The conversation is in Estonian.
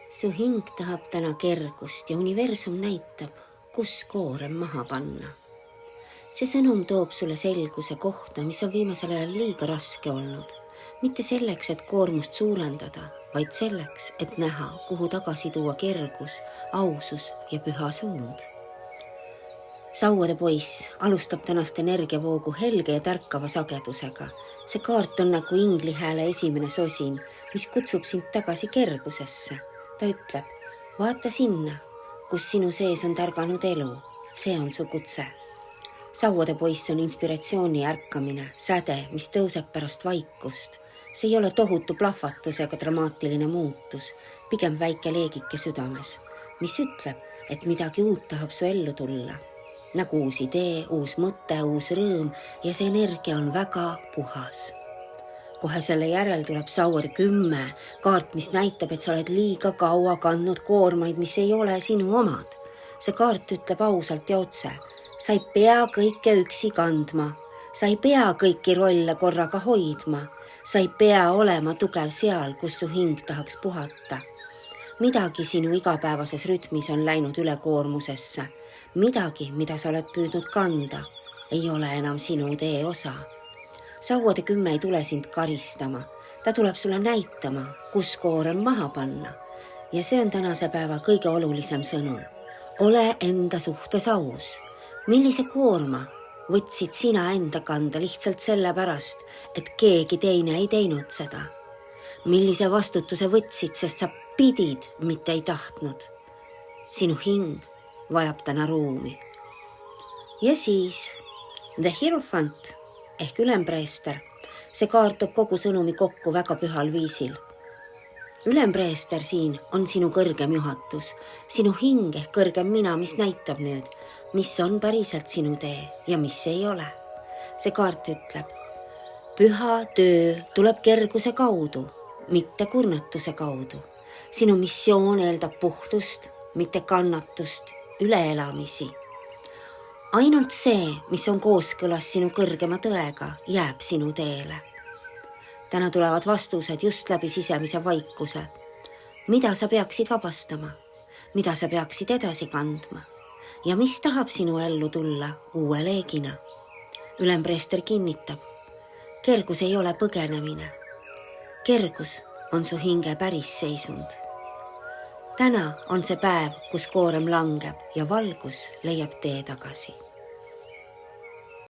Su hing tahab täna kergust ja universum näitab, kus koorem maha panna. See sõnum toob sulle selguse kohta, mis on viimasel ajal liiga raske olnud. Mitte selleks, et koormust suurendada, vaid selleks, et näha, kuhu tagasi tuua kergus, ausus ja püha suund. Sauade poiss alustab tänast energiavoogu helge ja tärkava sagedusega. See kaart on nagu inglihääle esimene sosin, mis kutsub sind tagasi kergusesse. Ta ütleb, vaata sinna, kus sinu sees on tärganud elu. See on su kutse. Sauade poiss on inspiratsiooni ärkamine, säde, mis tõuseb pärast vaikust. See ei ole tohutu plahvatus ega dramaatiline muutus, pigem väike leegike südames, mis ütleb, et midagi uut tahab su ellu tulla. Nagu uus idee, uus mõte, uus rõõm ja see energia on väga puhas. Kohe selle järel tuleb Sauade 10, kaart, mis näitab, et sa oled liiga kaua kandnud koormaid, mis ei ole sinu omad. See kaart ütleb ausalt ja otse, sa ei pea kõike üksi kandma, sa ei pea kõiki rolle korraga hoidma, sa ei pea olema tugev seal, kus su hing tahaks puhata. Midagi sinu igapäevases rütmis on läinud ülekoormusesse. Midagi, mida sa oled püüdnud kanda, ei ole enam sinu tee osa. Sauade 10 ei tule sind karistama. Ta tuleb sulle näitama, kus koorem maha panna. Ja see on tänase päeva kõige olulisem sõnum. Ole enda suhtes aus. Millise koorma võtsid sina enda kanda lihtsalt sellepärast, et keegi teine ei teinud seda? Millise vastutuse võtsid, sest sa pidid, mitte ei tahtnud? Sinu hing vajab täna ruumi. Ja siis The Hierophant ehk ülempreester. See kaartub kogu sõnumi kokku väga pühal viisil. Ülempreester siin on sinu kõrgem juhatus, sinu hing ehk kõrgem mina, mis näitab nüüd, mis on päriselt sinu tee ja mis ei ole. See kaart ütleb, püha töö tuleb kerguse kaudu, mitte kurnatuse kaudu. Sinu missioon eeldab puhtust, mitte kannatust, üleelamisi. Ainult see, mis on kooskõlas sinu kõrgema tõega, jääb sinu teele. Täna tulevad vastused just läbi sisemise vaikuse. Mida sa peaksid vabastama? Mida sa peaksid edasi kandma? Ja mis tahab sinu ellu tulla uue leegina? Ülempreester kinnitab. Kergus ei ole põgenemine. Kergus on su hinge päris seisund. Täna on see päev, kus koorem langeb ja valgus leiab tee tagasi.